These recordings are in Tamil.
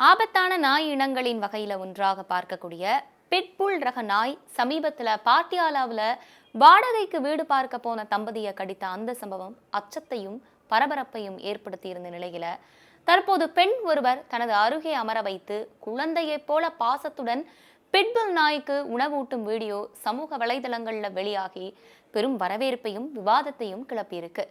ஆபத்தான நாய் இனங்களின் வகையில ஒன்றாக பார்க்கக்கூடிய பிட்புல் ரக நாய் சமீபத்துல பாட்டியாலாவில் வாடகைக்கு வீடு பார்க்க போன தம்பதியை கடித்த அந்த சம்பவம் அச்சத்தையும் பரபரப்பையும் ஏற்படுத்தி இருந்த நிலையில தற்போது பெண் ஒருவர் தனது அருகே அமர வைத்து குழந்தையைப் போல பாசத்துடன் பிட்புல் நாய்க்கு உணவூட்டும் வீடியோ சமூக வலைதளங்கள்ல வெளியாகி பெரும் வரவேற்பையும் விவாதத்தையும் கிளப்பியிருக்கு.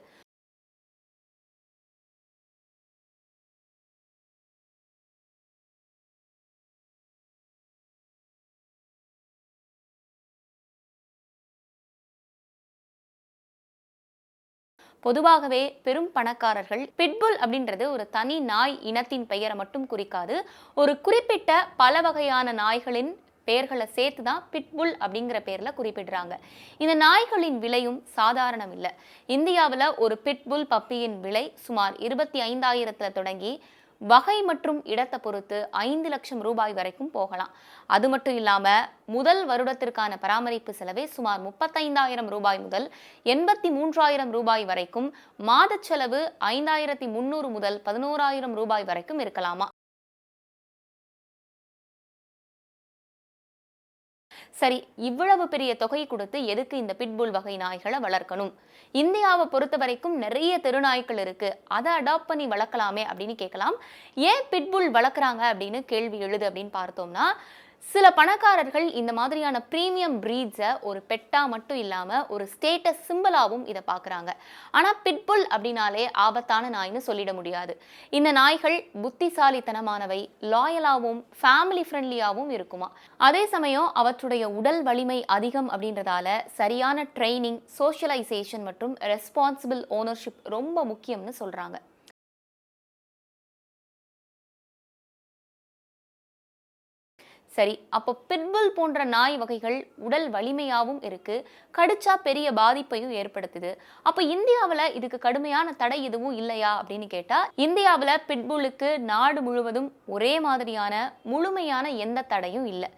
பொதுவாகவே பெரும் பணக்காரர்கள் பிட்புல் அப்படின்றது ஒரு தனி நாய் இனத்தின் பெயரை மட்டும் குறிக்காது, ஒரு குறிப்பிட்ட பல வகையான நாய்களின் பெயர்களை சேர்த்து தான் பிட்புல் அப்படிங்கிற பேர்ல குறிப்பிடுறாங்க. இந்த நாய்களின் விலையும் சாதாரணம் இல்லை. இந்தியாவில் ஒரு பிட்புல் பப்பியின் விலை சுமார் 25,000 தொடங்கி வகை மற்றும் இடத்தை பொறுத்து 5 லட்சம் ரூபாய் வரைக்கும் போகலாம். அது மட்டும் இல்லாம முதல் வருடத்திற்கான பராமரிப்பு செலவே சுமார் 35,000 ரூபாய் முதல் 83,000 ரூபாய் வரைக்கும், மாத செலவு 5,300 முதல் 11,000 ரூபாய் வரைக்கும் இருக்கலாமா. சரி, இவ்வளவு பெரிய தொகை கொடுத்து எதுக்கு இந்த பிட்புல் வகை நாய்களை வளர்க்கணும்? இந்தியாவை பொறுத்த வரைக்கும் நிறைய தெருநாய்கள் இருக்கு, அதை அடாப்ட் பண்ணி வளர்க்கலாமே அப்படின்னு கேட்கலாம். ஏன் பிட்புல் வளர்க்குறாங்க அப்படின்னு கேள்வி எழுது அப்படின்னு பார்த்தோம்னா, சில பணக்காரர்கள் இந்த மாதிரியான பிரீமியம் பிரீட்ஸை ஒரு பெட்டா மட்டும் இல்லாம ஒரு ஸ்டேட்டஸ் சிம்பிளாவும் இதை பார்க்குறாங்க. ஆனா பிட்புல் அப்படின்னாலே ஆபத்தான நாய்னு சொல்லிட முடியாது. இந்த நாய்கள் புத்திசாலித்தனமானவை, லாயலாகவும் ஃபேமிலி ஃப்ரெண்ட்லியாகவும் இருக்குமா. அதே சமயம் அவற்றுடைய உடல் வலிமை அதிகம் அப்படின்றதால சரியான ட்ரைனிங், சோஷியலைசேஷன் மற்றும் ரெஸ்பான்சிபிள் ஓனர்ஷிப் ரொம்ப முக்கியம்னு சொல்றாங்க. சரி, அப்போ பிட்புல் போன்ற நாய் வகைகள் உடல் வலிமையாகவும் இருக்கு, கடிச்சா பெரிய பாதிப்பையும் ஏற்படுத்துது. அப்போ இந்தியாவில் இதுக்கு கடுமையான தடை எதுவும் இல்லையா அப்படின்னு கேட்டா, இந்தியாவில் பிட்புலுக்கு நாடு முழுவதும் ஒரே மாதிரியான முழுமையான எந்த தடையும் இல்லை.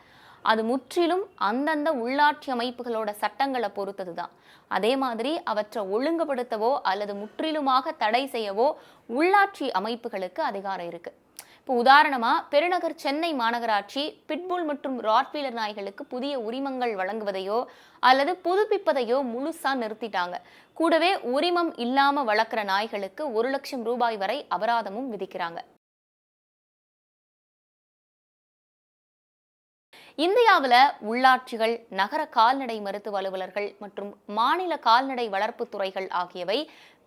அது முற்றிலும் அந்தந்த உள்ளாட்சி அமைப்புகளோட சட்டங்களை பொறுத்தது தான். அதே மாதிரி அவற்றை ஒழுங்குபடுத்தவோ அல்லது முற்றிலுமாக தடை செய்யவோ உள்ளாட்சி அமைப்புகளுக்கு அதிகாரம் இருக்கு. இப்போ உதாரணமா பெருநகர் சென்னை மாநகராட்சி பிட்புல் மற்றும் ராட்வீலர் நாய்களுக்கு புதிய உரிமங்கள் வழங்குவதையோ அல்லது புதுப்பிப்பதையோ முழுசா நிறுத்திட்டாங்க. கூடவே உரிமம் இல்லாம வளர்க்குற நாய்களுக்கு 1 லட்சம் ரூபாய் வரை அபராதமும் விதிக்கிறாங்க. இந்தியாவில் உள்ளாட்சிகள், நகர கால்நடை மருத்துவ அலுவலர்கள் மற்றும் மாநில கால்நடை வளர்ப்பு துறைகள் ஆகியவை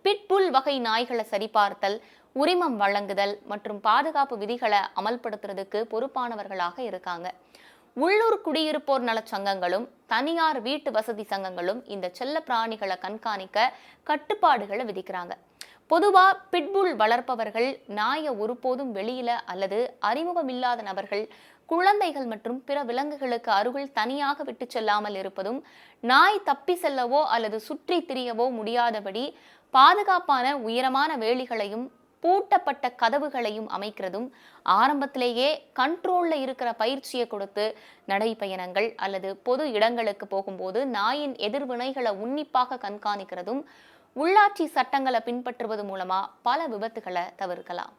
பிட்புல் வகை நாய்களை சரிபார்த்தல், உரிமம் வழங்குதல் மற்றும் பாதுகாப்பு விதிகளை அமல்படுத்துறதுக்கு பொறுப்பானவர்களாக இருக்காங்க. உள்ளூர் குடியிருப்போர் நல சங்கங்களும் தனியார் வீட்டு வசதி சங்கங்களும் இந்த செல்ல பிராணிகளை கண்காணிக்க கட்டுப்பாடுகளை விதிக்கிறாங்க. பொதுவா பிட்புல் வளர்ப்பவர்கள் நாயை ஒருபோதும் வெளியில அல்லது அறிமுகமில்லாத நபர்கள், குழந்தைகள் மற்றும் பிற விலங்குகளுக்கு அருகில் தனியாக விட்டு செல்லாமல் இருப்பதும், நாய் தப்பி செல்லவோ அல்லது சுற்றி திரியவோ முடியாதபடி பாதுகாப்பான உயரமான வேலிகளையும் பூட்டப்பட்ட கதவுகளையும் அமைக்கிறதும், ஆரம்பத்திலேயே கண்ட்ரோல்ல இருக்கிற பயிற்சியை கொடுத்து நடைப்பயணங்கள் அல்லது பொது இடங்களுக்கு போகும்போது நாயின் எதிர்வினைகளை உன்னிப்பாக கண்காணிக்கிறதும், உள்ளாட்சி சட்டங்களை பின்பற்றுவது மூலமா பல விபத்துகளை தவிர்க்கலாம்.